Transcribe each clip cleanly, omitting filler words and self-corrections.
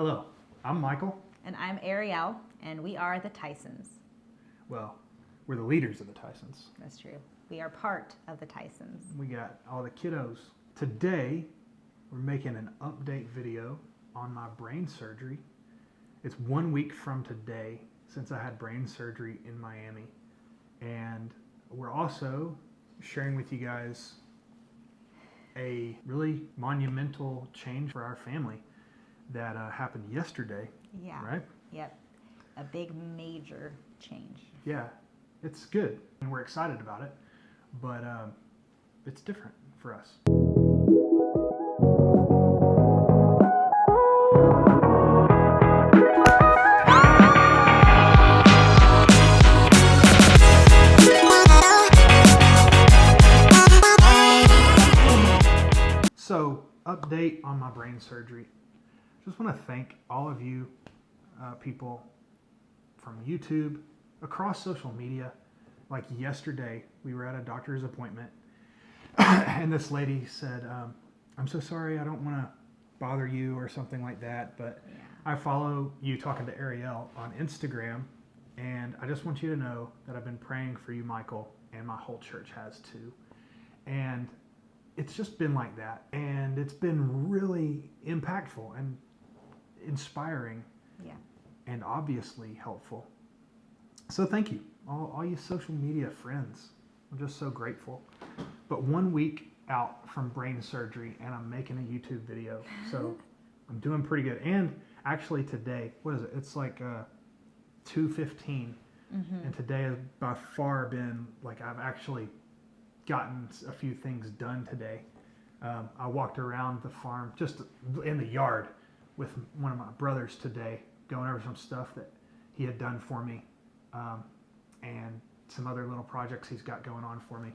Hello, I'm Michael. And I'm Ariel, and we are the Tysons. Well, we're the leaders of the Tysons. That's true. We are part of the Tysons. We got all the kiddos. Today, we're making an update video on my brain surgery. It's 1 week from today since I had brain surgery in Miami. And we're also sharing with you guys a really monumental change for our family that happened yesterday. Yeah. Right? Yep. A big major change. Yeah, it's good, and we're excited about it, but it's different for us. So, update on my brain surgery. Just want to thank all of you people from YouTube, across social media. Like yesterday, we were at a doctor's appointment, and this lady said, I'm so sorry, I don't want to bother you or something like that, but Yeah. I follow you talking to Ariel on Instagram, and I just want you to know that I've been praying for you, Michael, and my whole church has too. And it's just been like that, and it's been really impactful and inspiring, Yeah. and obviously helpful. So thank you, all you social media friends. I'm just so grateful. But 1 week out from brain surgery, and I'm making a YouTube video, so I'm doing pretty good. And actually today, what is it? It's like 2:15, and today has by far been like I've actually gotten a few things done today. I walked around the farm, just in the yard, with one of my brothers today, going over some stuff that he had done for me, and some other little projects he's got going on for me.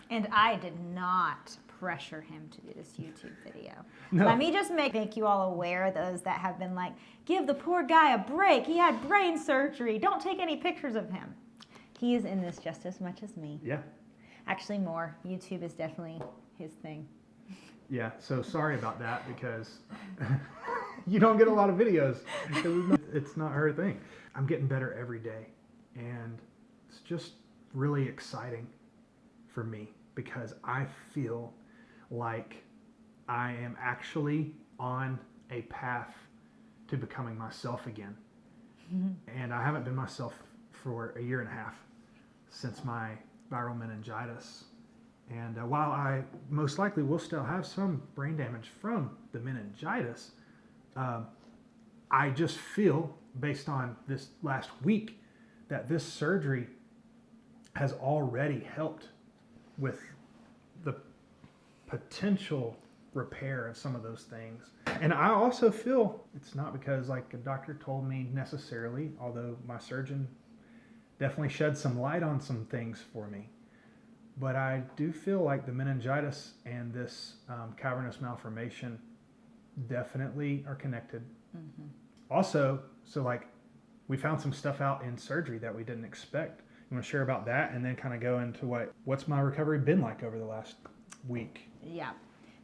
And I did not pressure him to do this YouTube video. No. Let me just make you all aware, those that have been like, give the poor guy a break. He had brain surgery. Don't take any pictures of him. He is in this just as much as me. Yeah. Actually, more. YouTube is definitely his thing. Yeah, so sorry about that, because you don't get a lot of videos, because it's not her thing. I'm getting better every day, and it's just really exciting for me, because I feel like I am actually on a path to becoming myself again. And I haven't been myself for 1.5 years since my viral meningitis. And while I most likely will still have some brain damage from the meningitis, I just feel, based on this last week, that this surgery has already helped with the potential repair of some of those things. And I also feel it's not because like a doctor told me necessarily, although my surgeon definitely shed some light on some things for me. But I do feel like the meningitis and this cavernous malformation definitely are connected. Mm-hmm. Also, so like we found some stuff out in surgery that we didn't expect. You want to share about that, and then kind of go into what's my recovery been like over the last week? Yeah.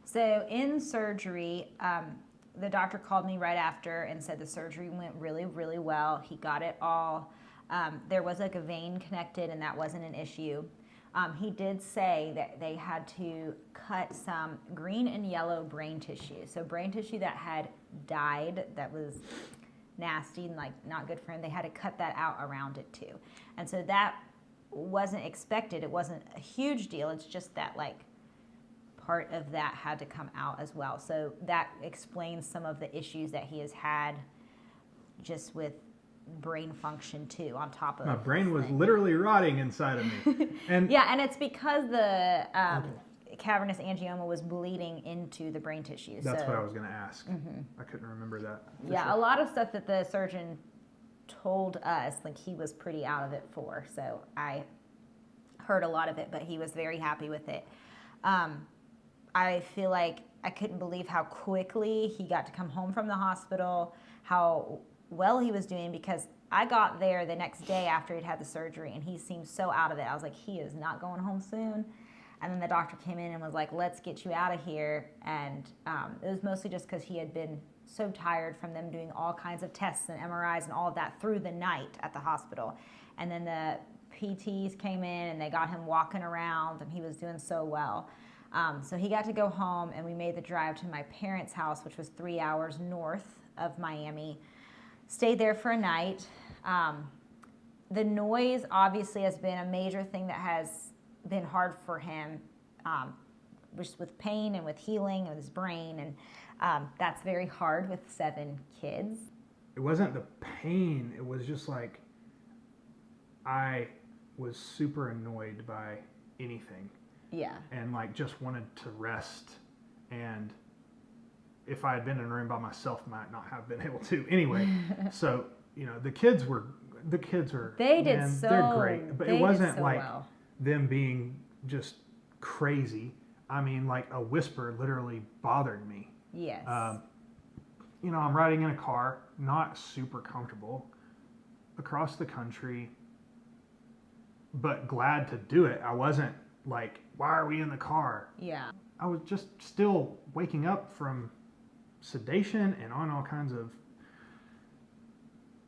So in surgery, the doctor called me right after and said the surgery went really, really well. He got it all. There was like a vein connected, and that wasn't an issue. He did say that they had to cut some green and yellow brain tissue. So brain tissue that had died, that was nasty and like not good for him, they had to cut that out around it too. And so that wasn't expected. It wasn't a huge deal. It's just that like part of that had to come out as well. So that explains some of the issues that he has had just with brain function too, on top of my brain was literally rotting inside of me. And yeah, and it's because the cavernous angioma was bleeding into the brain tissue. That's what I was going to ask. I couldn't remember that. Yeah, a lot of stuff that the surgeon told us, like he was pretty out of it for. So I heard a lot of it, but he was very happy with it. I feel like I couldn't believe how quickly he got to come home from the hospital, how well he was doing, because I got there the next day after he'd had the surgery, and he seemed so out of it. I was like, he is not going home soon. And then the doctor came in and was like, let's get you out of here. And it was mostly just because he had been so tired from them doing all kinds of tests and MRIs and all of that through the night at the hospital. And then the PTs came in and they got him walking around, and he was doing so well. So he got to go home, and we made the drive to my parents' house, which was 3 hours north of Miami. Stayed there for a night. The noise obviously has been a major thing that has been hard for him, just with pain and with healing of his brain, and that's very hard with 7 kids. It wasn't the pain, it was just like I was super annoyed by anything. Yeah. And like just wanted to rest, and if I had been in a room by myself, might not have been able to. Anyway, so the kids are They did man, so. they're great, but it wasn't so like well. them being just crazy. I mean, like a whisper literally bothered me. Yes. I'm riding in a car, not super comfortable, across the country, but glad to do it. I wasn't like, why are we in the car? Yeah. I was just still waking up from sedation and on all kinds of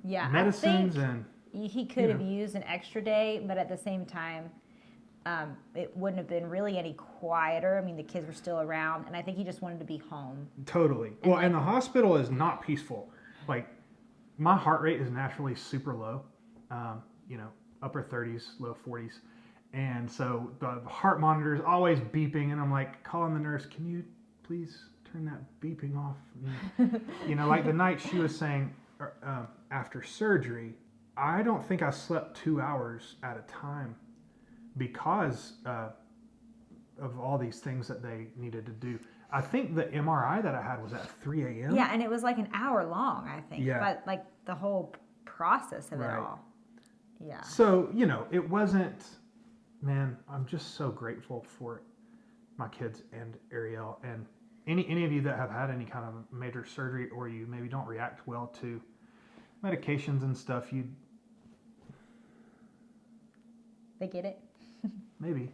medicines. And he could have used an extra day, but at the same time, it wouldn't have been really any quieter. I mean, the kids were still around, and I think he just wanted to be home. Totally. And the hospital is not peaceful. Like, my heart rate is naturally super low, upper 30s, low 40s. And so the heart monitor is always beeping, and I'm like calling the nurse, can you please turn that beeping off? Like the night she was saying after surgery, I don't think I slept 2 hours at a time because of all these things that they needed to do. I think the MRI that I had was at 3 a.m. Yeah, and it was like an hour long, I think. Yeah. But like the whole process of it all. Yeah. So, it wasn't, man, I'm just so grateful for my kids and Ariel, and any of you that have had any kind of major surgery, or you maybe don't react well to medications and stuff, They get it? maybe,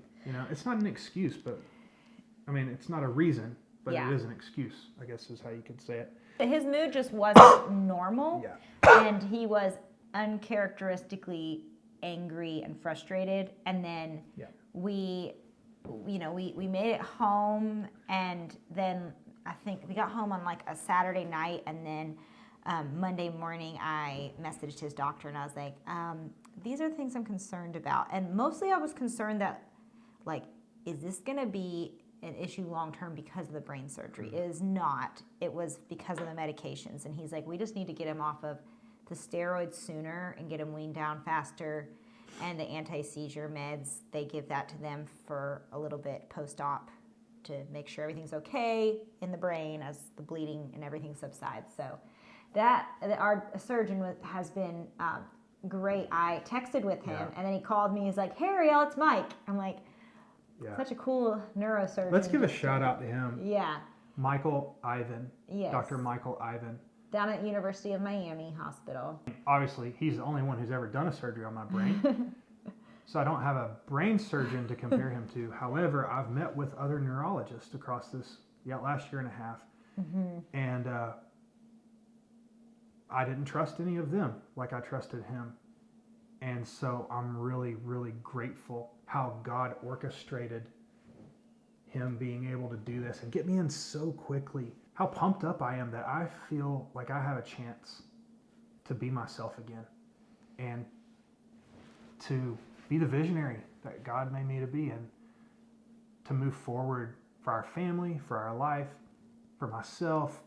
it's not an excuse, but I mean, it's not a reason, but it is an excuse, I guess is how you could say it. His mood just wasn't normal, and he was uncharacteristically angry and frustrated. And then we made it home, and then I think we got home on like a Saturday night, and then Monday morning I messaged his doctor, and I was like, these are things I'm concerned about. And mostly I was concerned that, like, is this going to be an issue long term because of the brain surgery? It is not. It was because of the medications. And he's like, we just need to get him off of the steroids sooner and get him weaned down faster. And the anti-seizure meds, they give that to them for a little bit post-op to make sure everything's okay in the brain as the bleeding and everything subsides. So our surgeon has been great. I texted with him, and then he called me. He's like, hey, Ariel, it's Mike. I'm like, such a cool neurosurgeon. Let's give a shout out to him. Yeah. Michael Ivan. Yes. Dr. Michael Ivan. Down at University of Miami Hospital. Obviously, he's the only one who's ever done a surgery on my brain. So I don't have a brain surgeon to compare him to. However, I've met with other neurologists across this last year and a half. Mm-hmm. And I didn't trust any of them like I trusted him. And so I'm really, really grateful how God orchestrated him being able to do this and get me in so quickly. How pumped up I am that I feel like I have a chance to be myself again and to be the visionary that God made me to be, and to move forward for our family, for our life, for myself.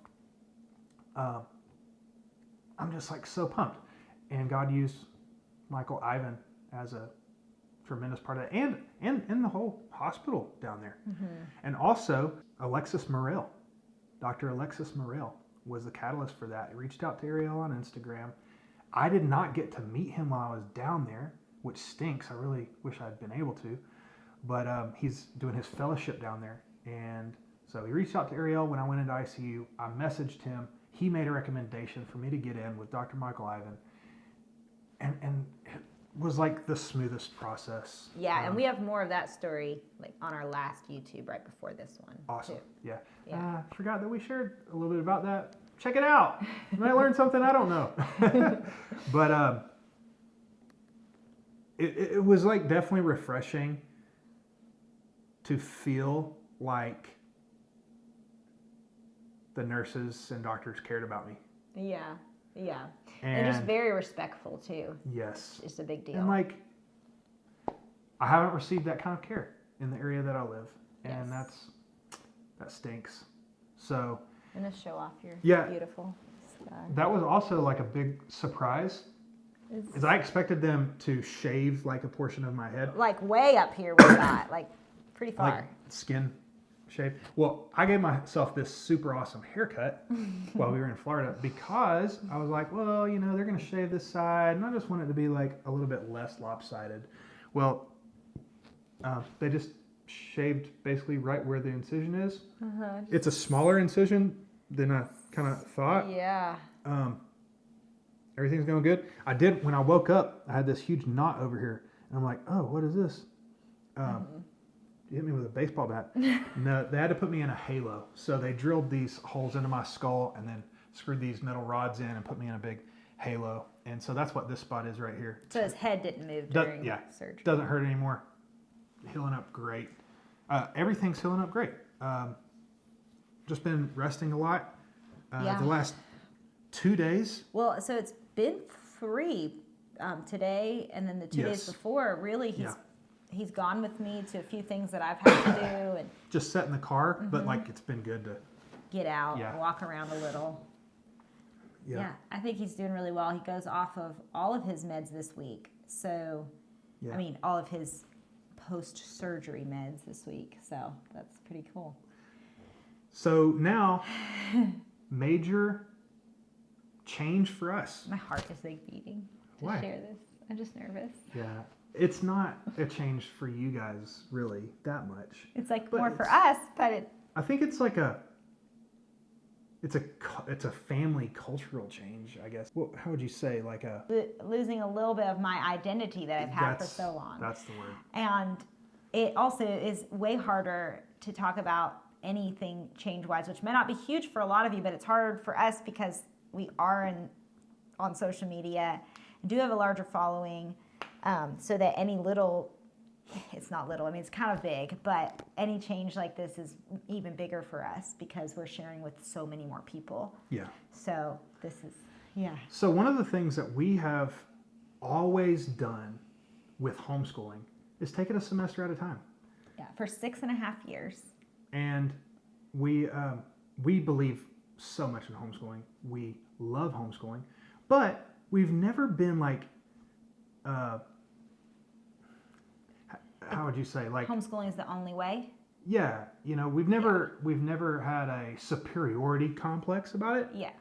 I'm just like so pumped. And God used Michael Ivan as a tremendous part of it, and the whole hospital down there. Mm-hmm. And also Alexis Morel. Dr. Alexis Morel was the catalyst for that. He reached out to Ariel on Instagram. I did not get to meet him while I was down there, which stinks. I really wish I'd been able to. But he's doing his fellowship down there. And so he reached out to Ariel when I went into ICU. I messaged him. He made a recommendation for me to get in with Dr. Michael Ivan. And it was like the smoothest process. Yeah, and we have more of that story like on our last YouTube right before this one. Awesome. Too. Yeah. I forgot that we shared a little bit about that. check it out. You might learn something I don't know. But it was like definitely refreshing to feel like the nurses and doctors cared about me. Yeah, yeah. And just very respectful too. Yes. It's a big deal. And like, I haven't received that kind of care in the area that I live. And Yes. that stinks. So. And to show off your beautiful sky. That was also like a big surprise. Is I expected them to shave like a portion of my head. Like way up here we got, like pretty far. Like skin shave. Well, I gave myself this super awesome haircut while we were in Florida because I was like, well, you know, they're going to shave this side and I just want it to be like a little bit less lopsided. Well, they just shaved basically right where the incision is. It's a smaller incision than I kind of thought. Yeah. Everything's going good. When I woke up, I had this huge knot over here. And I'm like, oh, what is this? You hit me with a baseball bat. No, they had to put me in a halo. So they drilled these holes into my skull and then screwed these metal rods in and put me in a big halo. And so that's what this spot is right here. So his head didn't move during surgery. Doesn't hurt anymore. Healing up great. Everything's healing up great. Just been resting a lot. The last 2 days. Well, so it's been 3 today, and then the 2 days before. Really, he's gone with me to a few things that I've had to do, and just sat in the car. But like it's been good to get out, and walk around a little. Yeah, I think he's doing really well. He goes off of all of his meds this week. So, I mean, all of his post-surgery meds this week. So that's pretty cool. So now, major change for us. My heart is like beating to share this. I'm just nervous. Yeah. It's not a change for you guys really that much. It's like more for us, but I think it's like it's a family cultural change, I guess. Well, how would you say like losing a little bit of my identity that I've had for so long. That's the word. And it also is way harder to talk about anything change-wise, which may not be huge for a lot of you, but it's hard for us because we are on social media, do have a larger following, so that any little, it's not little, I mean, it's kind of big, but any change like this is even bigger for us because we're sharing with so many more people. Yeah. So this is, So one of the things that we have always done with homeschooling is take it a semester at a time. Yeah, for 6.5 years. And we believe so much in homeschooling. We love homeschooling, but we've never been like, how would you say, like homeschooling is the only way? Yeah, you know, we've never had a superiority complex about it. Yeah.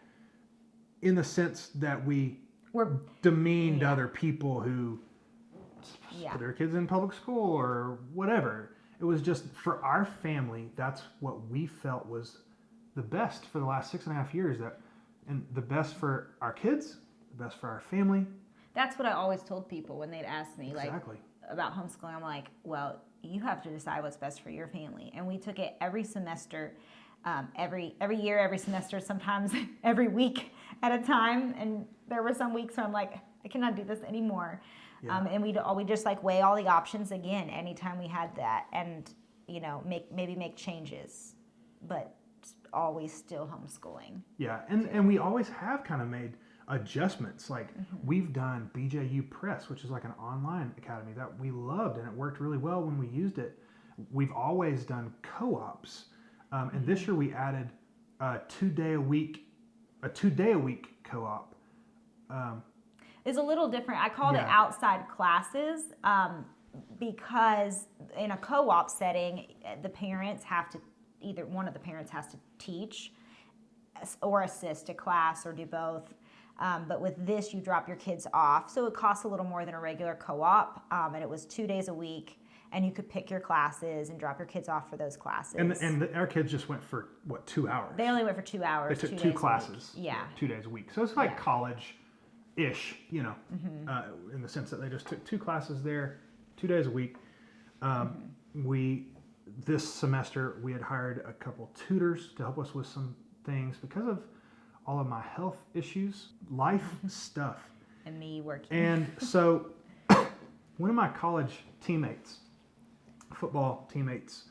In the sense that we're demeaned other people who put their kids in public school or whatever. It was just for our family, that's what we felt was the best for the last 6.5 years. And the best for our kids, the best for our family. That's what I always told people when they'd ask me about homeschooling. I'm like, well, you have to decide what's best for your family. And we took it every semester, every year, every semester, sometimes every week at a time. And there were some weeks where I'm like, I cannot do this anymore. Yeah. And we just like weigh all the options again anytime we had that, and you know make changes, but always still homeschooling. Yeah, and we always have kind of made adjustments. Like we've done BJU Press, which is like an online academy that we loved, and it worked really well when we used it. We've always done co-ops, and this year we added a 2-day a week co-op. Is a little different. I called it outside classes because in a co-op setting, the parents have to, either one of the parents has to teach or assist a class or do both. But with this, you drop your kids off. So it costs a little more than a regular co-op. And it was 2 days a week. And you could pick your classes and drop your kids off for those classes. And our kids just went for, 2 hours? They only went for 2 hours. They took 2 classes. 2 days a week. So it's like college-ish, you know, in the sense that they just took 2 classes there, 2 days a week. This semester, we had hired a couple tutors to help us with some things because of all of my health issues, life stuff. And me working. And so one of my college teammates, football teammates,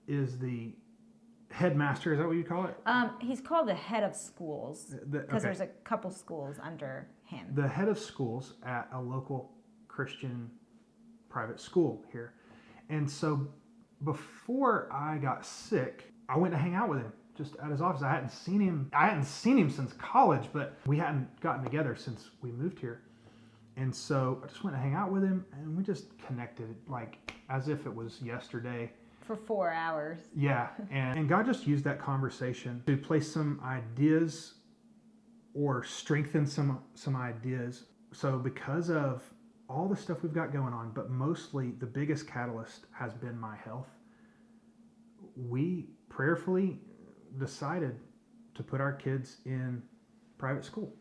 is the headmaster. Is that what you call it? He's called the head of schools because there's a couple schools under him. The head of schools at a local Christian private school here. And so before I got sick, I went to hang out with him just at his office. I hadn't seen him since college, but we hadn't gotten together since we moved here. And so I just went to hang out with him, and we just connected like as if it was yesterday. For 4 hours. Yeah, and God just used that conversation to place some ideas or strengthen some ideas. So because of all the stuff we've got going on, but mostly the biggest catalyst has been my health, we prayerfully decided to put our kids in private school.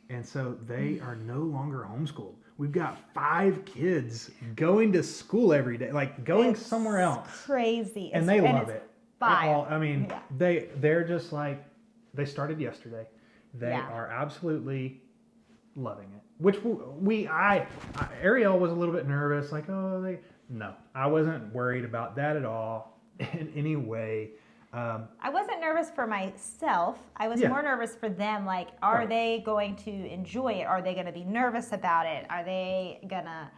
And so they are no longer homeschooled. We've got 5 kids going to school every day, like going somewhere else. Crazy. And they love it. 5. They're just like, they started yesterday. They are absolutely loving it. Which Ariel was a little bit nervous, like, no, I wasn't worried about that at all in any way. I wasn't nervous for myself. I was more nervous for them. Like, are they going to enjoy it? Are they going to be nervous about it? Are they going to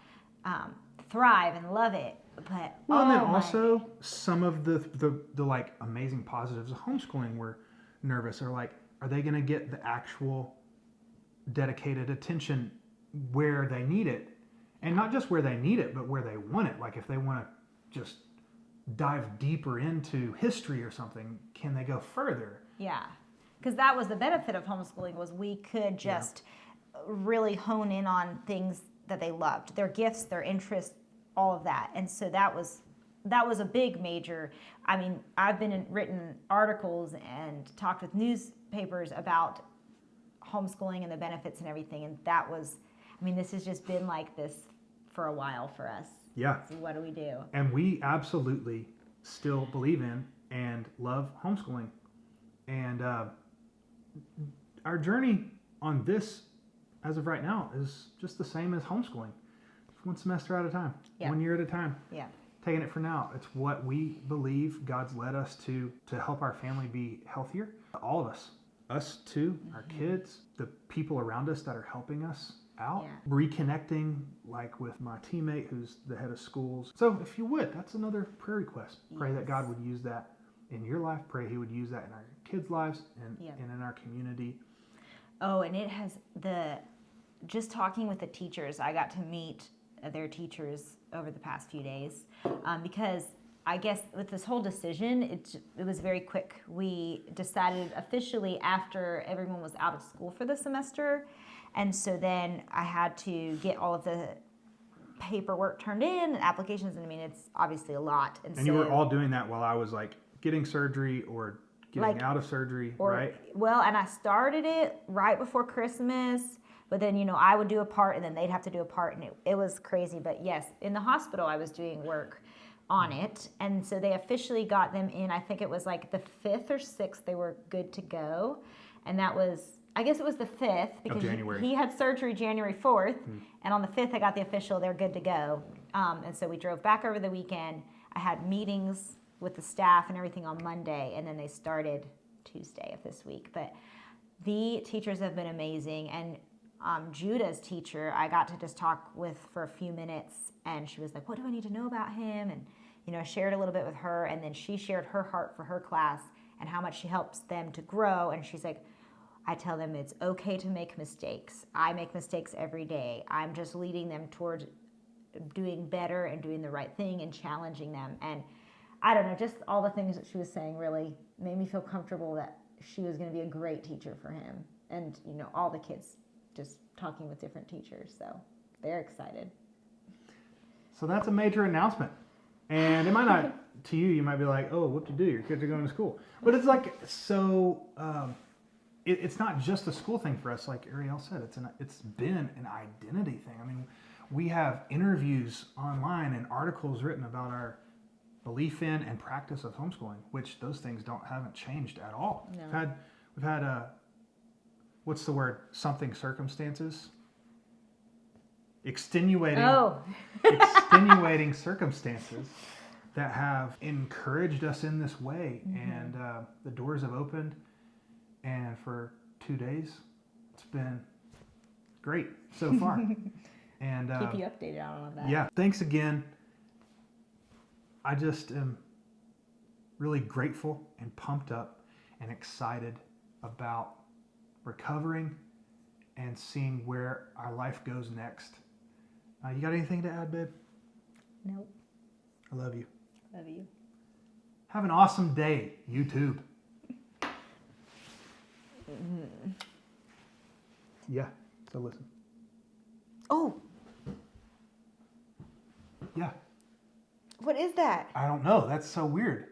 thrive and love it? But and then also some of the like amazing positives of homeschooling were nervous. Or like, are they going to get the actual dedicated attention where they need it? And not just where they need it, but where they want it. Like if they want to just dive deeper into history or something, can they go further? Yeah, because that was the benefit of homeschooling, was we could just really hone in on things that they loved, their gifts, their interests, all of that. And so that was a big major. I mean, I've written articles and talked with newspapers about homeschooling and the benefits and everything, and this has just been like this for a while for us. Yeah. So what do we do? And we absolutely still believe in and love homeschooling. And our journey on this, as of right now, is just the same as homeschooling. It's one semester at a time, 1 year at a time. Yeah. Taking it for now. It's what we believe God's led us to help our family be healthier. All of us too, our kids, the people around us that are helping us out, reconnecting like with my teammate who's the head of schools. So if you would, that's another prayer request. Pray that God would use that in your life. Pray he would use that in our kids' lives and in our community. Oh, and it has just talking with the teachers, I got to meet their teachers over the past few days because I guess with this whole decision, it was very quick. We decided officially after everyone was out of school for the semester. And so then I had to get all of the paperwork turned in and applications. And I mean, it's obviously a lot. And so, you were all doing that while I was like getting surgery or getting out of surgery, right? Well, and I started it right before Christmas. But then, I would do a part and then they'd have to do a part. And it was crazy. But yes, in the hospital, I was doing work on it. And so they officially got them in, I think it was like the 5th or 6th, they were good to go. And that was, I guess it was the 5th because he had surgery January 4th. And on the 5th, I got the official, they're good to go. And so we drove back over the weekend. I had meetings with the staff and everything on Monday. And then they started Tuesday of this week. But the teachers have been amazing. And Judah's teacher, I got to just talk with for a few minutes. And she was like, what do I need to know about him? And, I shared a little bit with her. And then she shared her heart for her class and how much she helps them to grow. And she's like, I tell them it's okay to make mistakes. I make mistakes every day. I'm just leading them towards doing better and doing the right thing and challenging them. And I don't know, just all the things that she was saying really made me feel comfortable that she was going to be a great teacher for him. And, all the kids just talking with different teachers. So they're excited. So that's a major announcement. And it might not, to you might be like, oh, what do you do? Your kids are going to school. But it's like, so it's not just a school thing for us. Like Ariel said, it's been an identity thing. I mean, we have interviews online and articles written about our belief in and practice of homeschooling, which those things haven't changed at all. No. We've had what's the word? Something circumstances. Extenuating extenuating circumstances that have encouraged us in this way, and the doors have opened, and for 2 days it's been great so far. And Keep you updated on all of that. yeah, thanks again. I just am really grateful and pumped up and excited about recovering and seeing where our life goes next. You got anything to add, babe? Nope. I love you. Love you. Have an awesome day, YouTube. Yeah, so listen. Oh, Yeah, what is that? I don't know. That's so weird.